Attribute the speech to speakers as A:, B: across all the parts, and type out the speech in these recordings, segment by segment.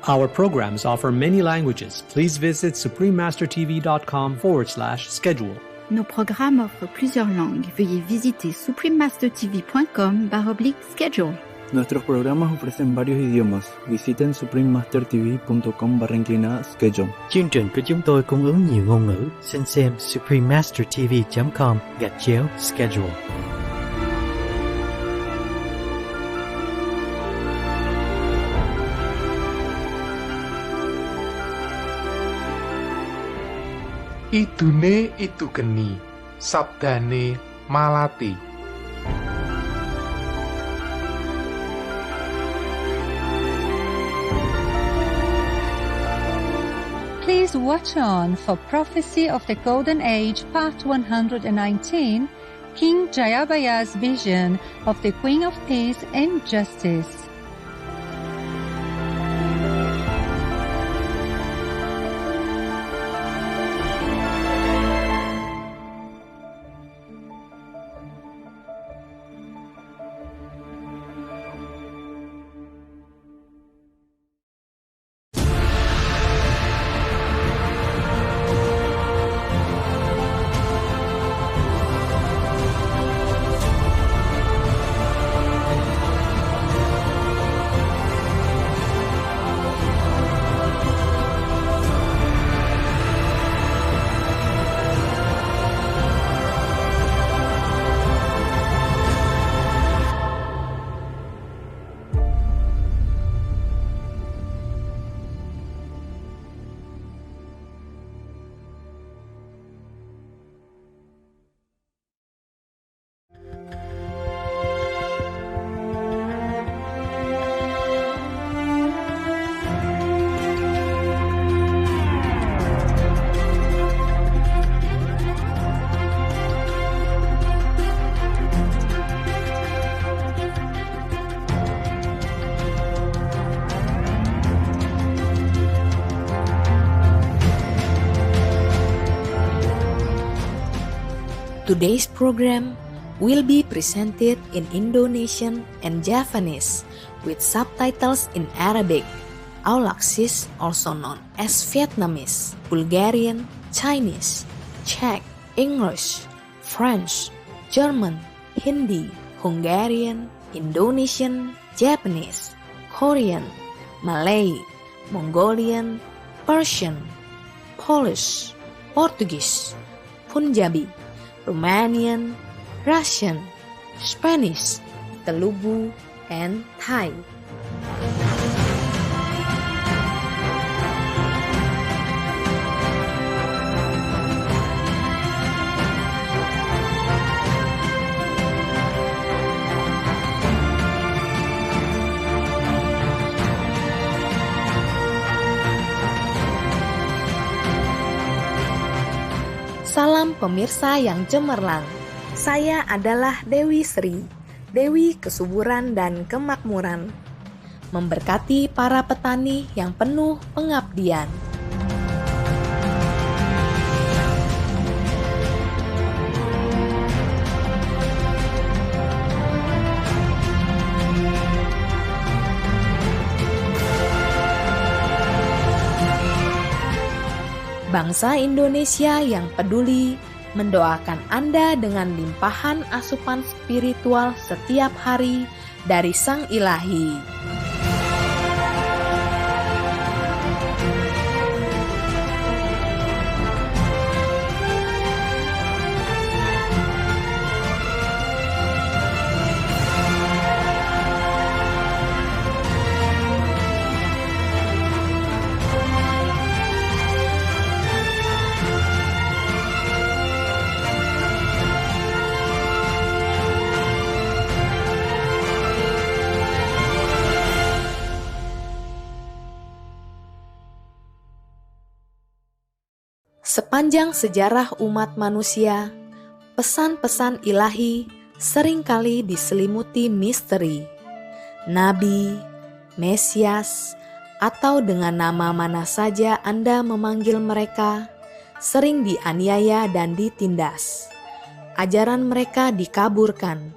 A: Our programs offer many languages. Please visit suprememastertv.com/schedule.
B: Nos programmes offrent plusieurs langues. Veuillez visiter suprememastertv.com/schedule.
C: Nuestros programas ofrecen varios idiomas. Visiten suprememastertv.com/schedule.
D: Chương trình của chúng tôi cung ứng nhiều ngôn ngữ. Xin xem suprememastertv.com/schedule.
E: Idune itu geni, sabdane malati.
F: Please watch on for Prophecy of the Golden Age, Part 119, King Jayabaya's Vision of the Queen of Peace and Justice.
G: Today's program will be presented in Indonesian and Japanese with subtitles in Arabic, Aulacese, also known as Vietnamese, Bulgarian, Chinese, Czech, English, French, German, Hindi, Hungarian, Indonesian, Japanese, Korean, Malay, Mongolian, Persian, Polish, Portuguese, Punjabi, Romanian, Russian, Spanish, Telugu, and Thai. Salam pemirsa yang cemerlang. Saya adalah Dewi Sri, Dewi Kesuburan dan Kemakmuran. Memberkati para petani yang penuh pengabdian. Bangsa Indonesia yang peduli mendoakan Anda dengan limpahan asupan spiritual setiap hari dari Sang Ilahi. Sepanjang sejarah umat manusia, pesan-pesan ilahi seringkali diselimuti misteri. Nabi, Mesias, atau dengan nama mana saja Anda memanggil mereka, sering dianiaya dan ditindas. Ajaran mereka dikaburkan.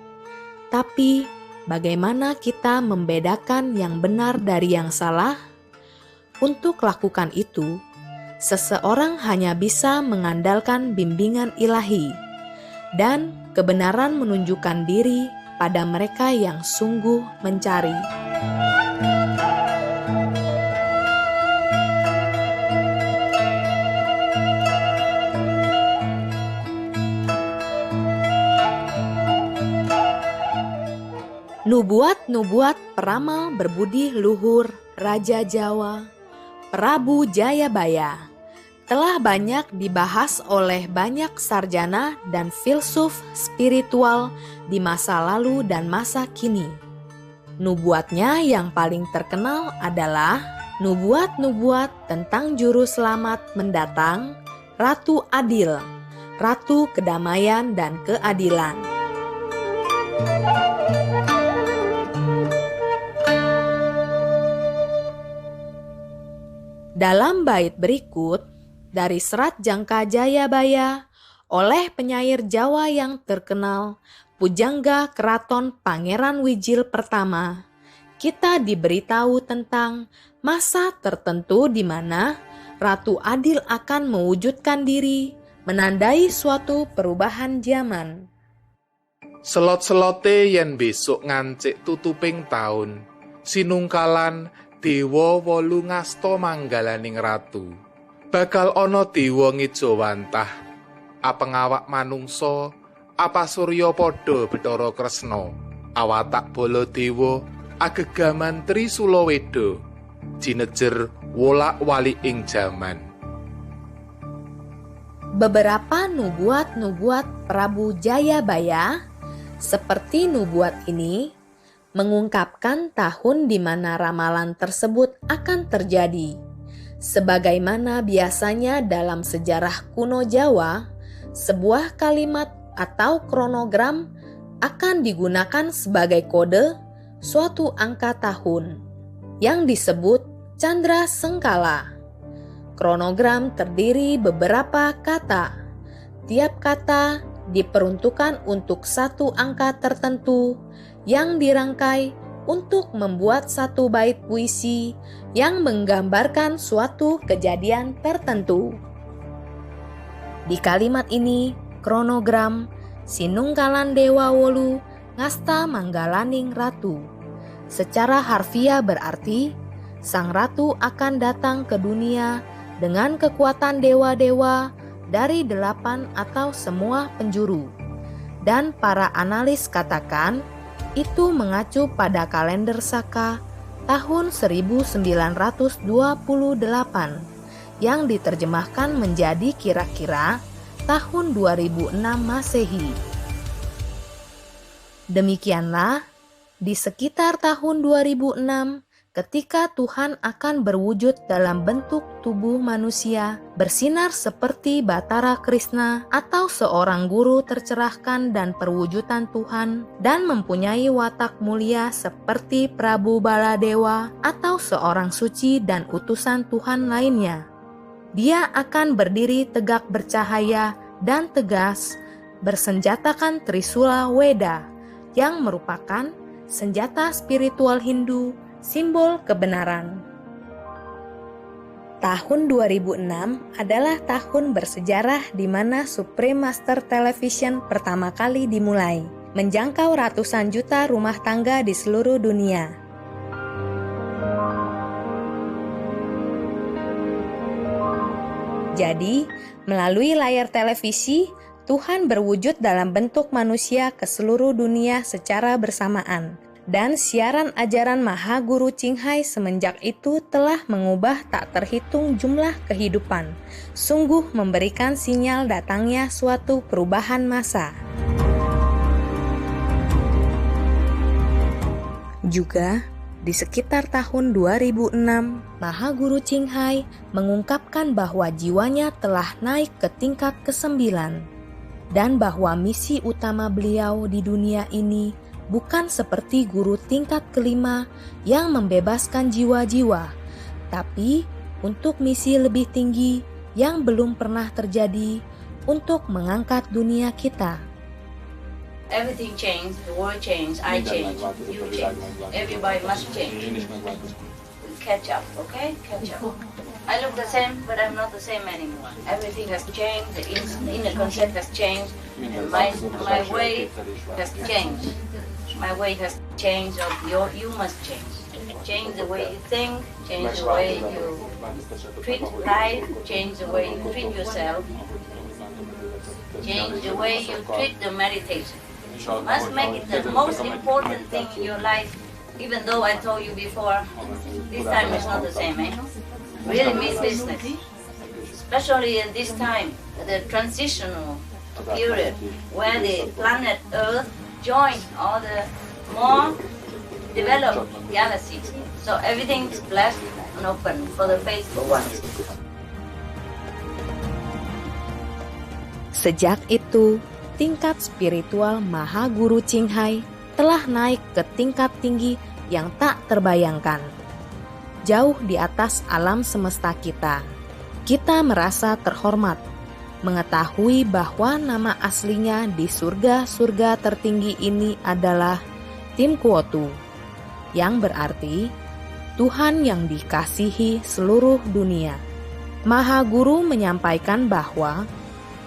G: Tapi, bagaimana kita membedakan yang benar dari yang salah? Untuk lakukan itu, seseorang hanya bisa mengandalkan bimbingan ilahi, dan kebenaran menunjukkan diri pada mereka yang sungguh mencari. Nubuat-nubuat peramal berbudi luhur Raja Jawa, Prabu Jayabaya, telah banyak dibahas oleh banyak sarjana dan filsuf spiritual di masa lalu dan masa kini. Nubuatnya yang paling terkenal adalah nubuat-nubuat tentang juru selamat mendatang, Ratu Adil, Ratu Kedamaian dan Keadilan. Dalam bait berikut dari Serat Jangka Jayabaya oleh penyair Jawa yang terkenal, Pujangga Keraton Pangeran Wijil Pertama, kita diberitahu tentang masa tertentu di mana Ratu Adil akan mewujudkan diri, menandai suatu perubahan zaman.
E: Selot-selote yen besok ngancik tutuping taun, sinungkalan Dewa 8 ngasta manggalaning ratu. Bakal ana dewa ngejawantah, apengawak manungsa, apa surya padha Bathara Kresna, awatak bala dewa agegaman Trisula Weda, jinejer wolak-walik ing jaman.
G: Beberapa nubuat-nubuat Prabu Jayabaya seperti nubuat ini mengungkapkan tahun di mana ramalan tersebut akan terjadi. Sebagaimana biasanya dalam sejarah kuno Jawa, sebuah kalimat atau kronogram akan digunakan sebagai kode suatu angka tahun yang disebut Candra Sengkala. Kronogram terdiri beberapa kata. Tiap kata diperuntukkan untuk satu angka tertentu yang dirangkai untuk membuat satu bait puisi yang menggambarkan suatu kejadian tertentu. Di kalimat ini, kronogram Sinungkalan Dewa Wolu ngasta manggalaning ratu. Secara harfiah berarti, sang ratu akan datang ke dunia dengan kekuatan dewa-dewa dari 8 atau semua penjuru. Dan para analis katakan, itu mengacu pada kalender Saka tahun 1928 yang diterjemahkan menjadi kira-kira tahun 2006 Masehi. Demikianlah, di sekitar tahun 2006, ketika Tuhan akan berwujud dalam bentuk tubuh manusia, bersinar seperti Bathara Krishna atau seorang guru tercerahkan dan perwujudan Tuhan, dan mempunyai watak mulia seperti Prabu Baladewa atau seorang suci dan utusan Tuhan lainnya. Dia akan berdiri tegak bercahaya dan tegas, bersenjatakan Trisula Weda, yang merupakan senjata spiritual Hindu, simbol kebenaran. Tahun 2006 adalah tahun bersejarah di mana Supreme Master Television pertama kali dimulai, menjangkau ratusan juta rumah tangga di seluruh dunia. Jadi, melalui layar televisi, Tuhan berwujud dalam bentuk manusia ke seluruh dunia secara bersamaan. Dan siaran ajaran Maha Guru Ching Hai semenjak itu telah mengubah tak terhitung jumlah kehidupan, sungguh memberikan sinyal datangnya suatu perubahan masa. Juga, di sekitar tahun 2006, Maha Guru Ching Hai mengungkapkan bahwa jiwanya telah naik ke tingkat ke-9, dan bahwa misi utama beliau di dunia ini bukan seperti guru tingkat ke-5 yang membebaskan jiwa-jiwa, tapi untuk misi lebih tinggi yang belum pernah terjadi untuk mengangkat dunia kita.
H: Everything changed, the world changed, I changed, you changed, everybody must change. catch up, okay? Catch up. I look the same, but I'm not the same anymore. Everything has changed, the inner concept has changed, and my way has changed. My way has changed, you must change. Change the way you think, change the way you treat life, change the way you treat yourself, change the way you treat the meditation. You must make it the most important thing in your life, even though I told you before, this time is not the same, eh? Really mean business. Especially in this time, the transitional period, where the planet Earth joins all the more developed galaxies. So everything is blessed and open for the faithful ones.
G: Sejak itu, tingkat spiritual Mahaguru Ching Hai telah naik ke tingkat tinggi yang tak terbayangkan. Jauh di atas alam semesta kita. Kita merasa terhormat, mengetahui bahwa nama aslinya di surga-surga tertinggi ini adalah Tim Kuotu, yang berarti Tuhan yang dikasihi seluruh dunia. Mahaguru menyampaikan bahwa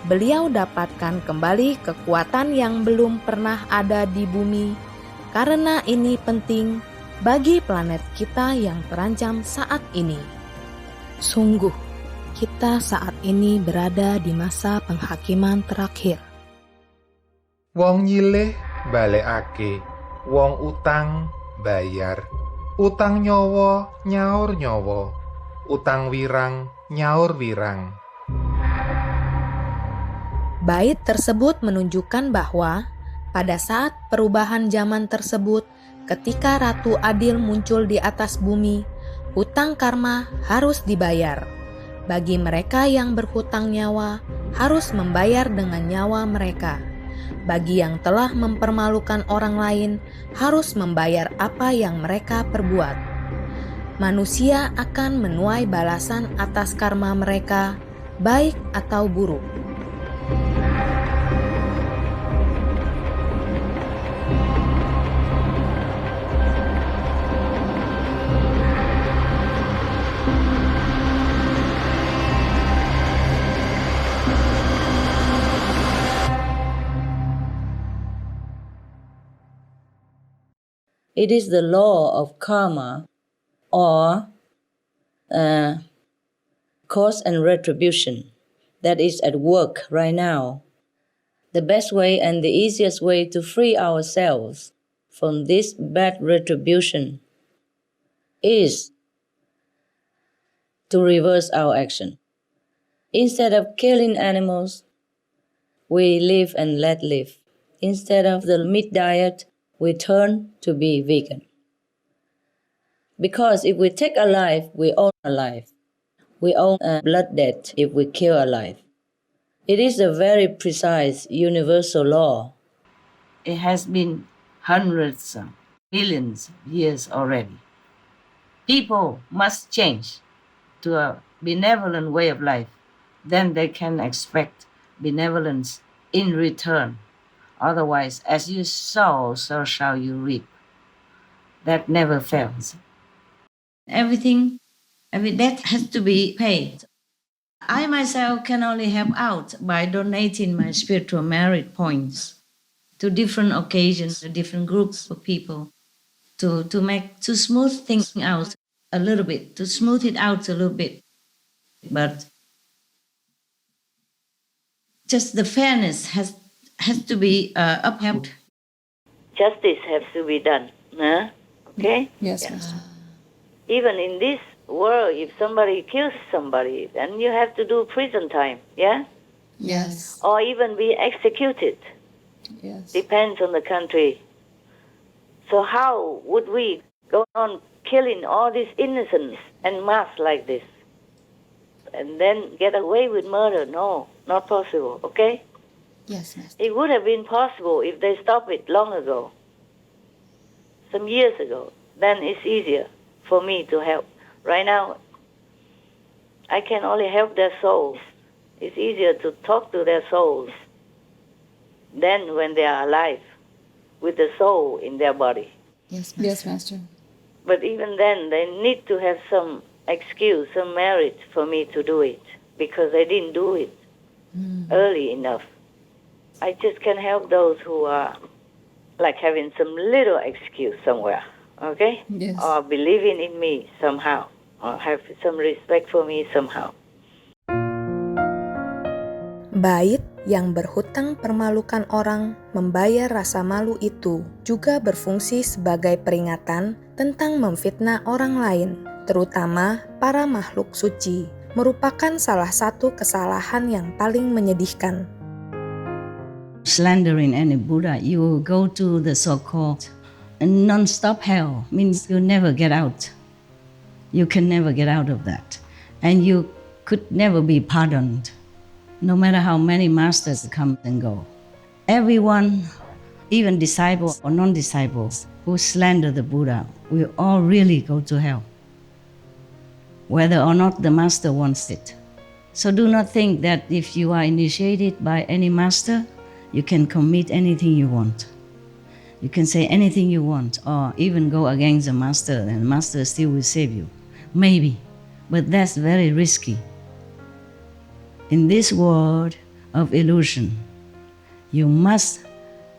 G: beliau dapatkan kembali kekuatan yang belum pernah ada di bumi, karena ini penting bagi planet kita yang terancam saat ini. Sungguh, kita saat ini berada di masa penghakiman terakhir.
E: Wong nyilih balekake, wong utang bayar, utang nyawa nyaur nyawa, utang wirang nyaur wirang.
G: Bait tersebut menunjukkan bahwa pada saat perubahan zaman tersebut, ketika Ratu Adil muncul di atas bumi, hutang karma harus dibayar. Bagi mereka yang berhutang nyawa, harus membayar dengan nyawa mereka. Bagi yang telah mempermalukan orang lain, harus membayar apa yang mereka perbuat. Manusia akan menuai balasan atas karma mereka, baik atau buruk.
H: It is the law of karma, or cause and retribution, that is at work right now. The best way and the easiest way to free ourselves from this bad retribution is to reverse our action. Instead of killing animals, we live and let live. Instead of the meat diet, we turn to be vegan. Because if we take a life, we own a life. We own a blood debt if we kill a life. It is a very precise universal law. It has been hundreds of millions of years already. People must change to a benevolent way of life. Then they can expect benevolence in return. Otherwise, as you sow, so shall you reap. That never fails. Every debt has to be paid. I myself can only help out by donating my spiritual merit points to different occasions, to different groups of people, to smooth things out a little bit, to smooth it out a little bit. But just the fairness has to be upheld. Justice has to be done. Okay?
I: Yes,
H: yeah.
I: Master.
H: Even in this world, if somebody kills somebody, then you have to do prison time, yeah?
I: Yes.
H: Or even be executed.
I: Yes.
H: Depends on the country. So how would we go on killing all these innocents en masse like this? And then get away with murder? No, not possible, okay?
I: Yes, Master.
H: It would have been possible if they stopped it long ago, some years ago. Then it's easier for me to help. Right now, I can only help their souls. It's easier to talk to their souls than when they are alive, with the soul in their body.
I: Yes, Master. Yes, Master.
H: But even then, they need to have some excuse, some merit for me to do it, because I didn't do it early enough. I just can help those who are like having some little excuse somewhere, okay?
I: Yes.
H: Or believing in me somehow, or have some respect for me somehow.
G: Bait yang berhutang permalukan orang membayar rasa malu itu juga berfungsi sebagai peringatan tentang memfitnah orang lain, terutama para makhluk suci, merupakan salah satu kesalahan yang paling menyedihkan.
J: Slandering any Buddha, you go to the so-called non-stop hell, means you never get out. You can never get out of that. And you could never be pardoned, no matter how many masters come and go. Everyone, even disciples or non-disciples, who slander the Buddha, will all really go to hell, whether or not the master wants it. So do not think that if you are initiated by any master, you can commit anything you want. You can say anything you want, or even go against the master, and the master still will save you. Maybe, but that's very risky. In this world of illusion, you must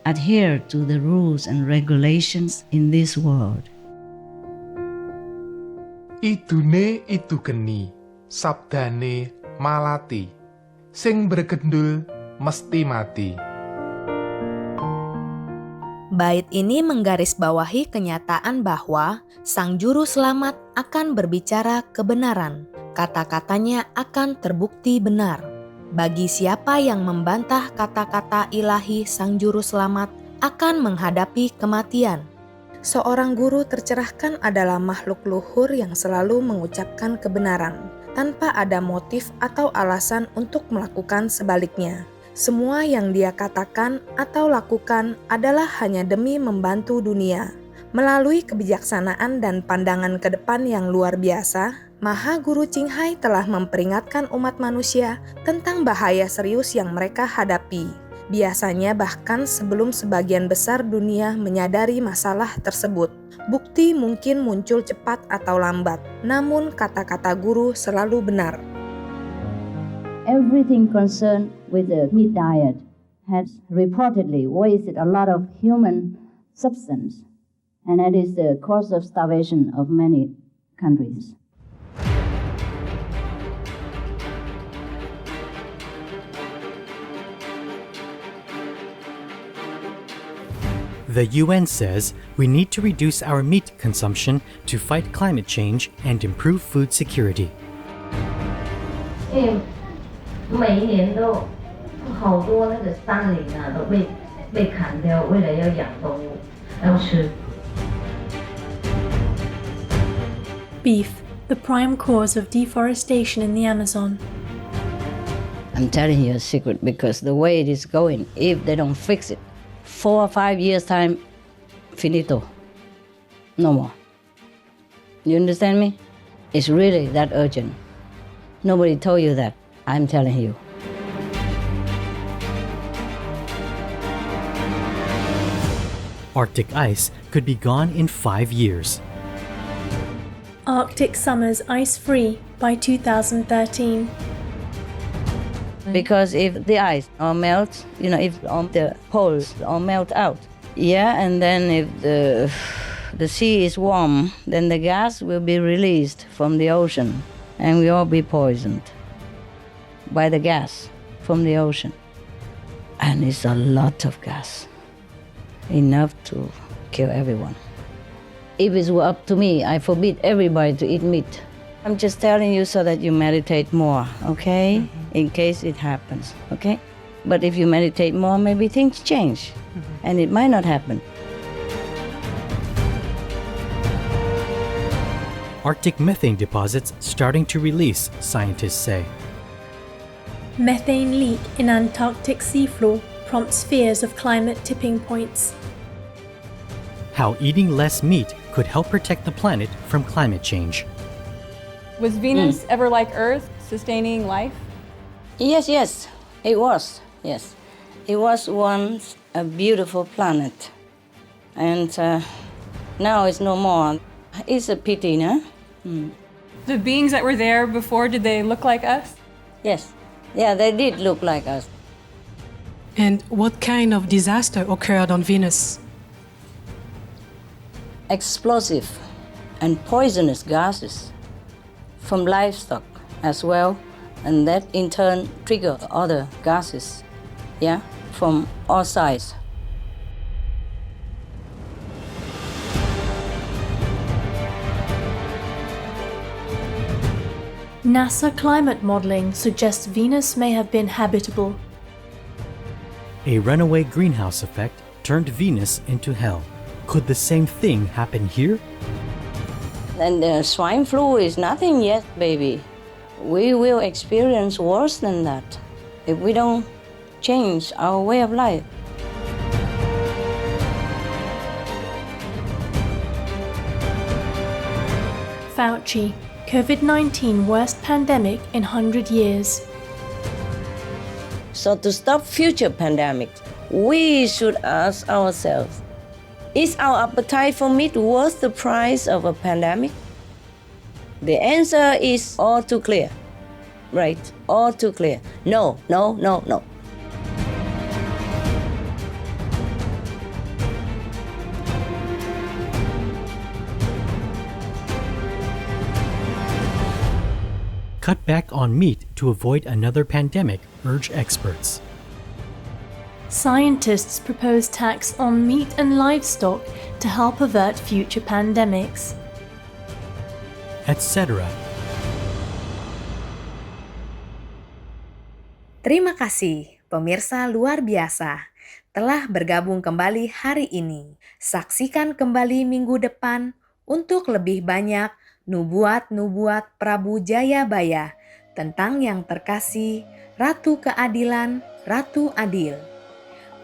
J: adhere to the rules and regulations in this world.
E: Idune idu geni, sabdane malati, sing bergendul mesti mati.
G: Bait ini menggarisbawahi kenyataan bahwa Sang Juru Selamat akan berbicara kebenaran. Kata-katanya akan terbukti benar. Bagi siapa yang membantah kata-kata ilahi Sang Juru Selamat akan menghadapi kematian. Seorang guru tercerahkan adalah makhluk luhur yang selalu mengucapkan kebenaran, tanpa ada motif atau alasan untuk melakukan sebaliknya. Semua yang dia katakan atau lakukan adalah hanya demi membantu dunia. Melalui kebijaksanaan dan pandangan ke depan yang luar biasa, Maha Guru Ching Hai telah memperingatkan umat manusia tentang bahaya serius yang mereka hadapi. Biasanya bahkan sebelum sebagian besar dunia menyadari masalah tersebut. Bukti mungkin muncul cepat atau lambat, namun kata-kata guru selalu benar.
J: Everything concerned with the meat diet has reportedly wasted a lot of human substance, and that is the cause of starvation of many countries.
D: The UN says we need to reduce our meat consumption to fight climate change and improve food security.
H: 每年都好多那个山林啊都被砍掉，为了要养动物，要吃。
K: Beef, the prime cause of deforestation in the Amazon.
J: I'm telling you a secret, because the way it is going, if they don't fix it, 4 or 5 years time, finito. No more. You understand me? It's really that urgent. Nobody told you that. I'm telling you.
D: Arctic ice could be gone in 5 years.
K: Arctic summers ice-free by 2013.
J: Because if the ice all melts, if the poles all melt out, and then if the sea is warm, then the gas will be released from the ocean, and we all be poisoned by the gas from the ocean. And it's a lot of gas, enough to kill everyone. If it were up to me, I forbid everybody to eat meat. I'm just telling you so that you meditate more, okay? In case it happens, okay? But if you meditate more, maybe things change, and it might not happen.
D: Arctic methane deposits starting to release, scientists say.
K: Methane leak in Antarctic seafloor prompts fears of climate tipping points.
D: How eating less meat could help protect the planet from climate change.
L: Was Venus ever like Earth, sustaining life?
J: Yes, it was. Yes, it was once a beautiful planet, and now it's no more. it's a pity, no?
L: The beings that were there before, did they look like us?
J: Yes. Yeah, they did look like us.
K: And what kind of disaster occurred on Venus?
J: Explosive and poisonous gases from livestock as well, and that in turn trigger other gases, yeah, from all sides.
K: NASA climate modeling suggests Venus may have been habitable.
D: A runaway greenhouse effect turned Venus into hell. Could the same thing happen here?
J: And swine flu is nothing yet, baby. We will experience worse than that if we don't change our way of life.
K: Fauci, COVID-19 worst pandemic in 100 years.
J: So to stop future pandemics, we should ask ourselves, is our appetite for meat worth the price of a pandemic? The answer is all too clear, right? All too clear. No, no, no, no.
D: Cut back on meat to avoid another pandemic, urge experts.
K: Scientists propose tax on meat and livestock to help avert future pandemics.
D: Etc.
G: Terima kasih, pemirsa luar biasa, telah bergabung kembali hari ini. Saksikan kembali minggu depan untuk lebih banyak nubuat-nubuat Prabu Jayabaya tentang yang terkasih Ratu Keadilan, Ratu Adil.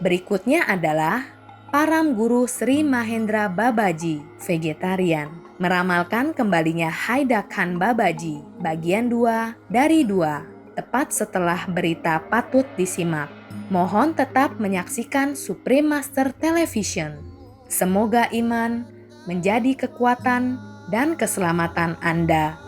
G: Berikutnya adalah Param Guru Sri Mahendra Babaji, vegetarian, meramalkan kembalinya Haida Khan Babaji, bagian 2 dari 2, tepat setelah berita patut disimak. Mohon tetap menyaksikan Supreme Master Television. Semoga iman menjadi kekuatan dan keselamatan Anda.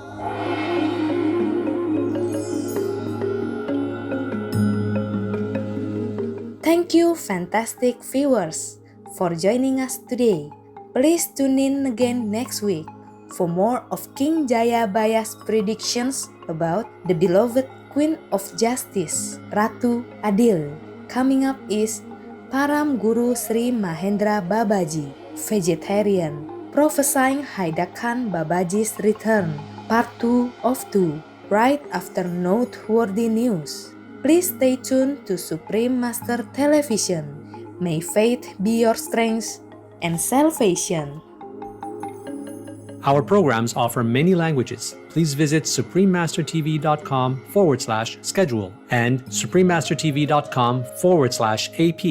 G: Thank you, fantastic viewers, for joining us today. Please tune in again next week for more of King Jayabaya's predictions about the beloved Queen of Justice, Ratu Adil. Coming up is Param Guru Sri Mahendra Babaji, vegetarian, prophesying Haida Khan Babaji's return, part 2 of 2, right after noteworthy news. Please stay tuned to Supreme Master Television. May faith be your strength and salvation.
A: Our programs offer many languages. Please visit suprememastertv.com/schedule and suprememastertv.com/AP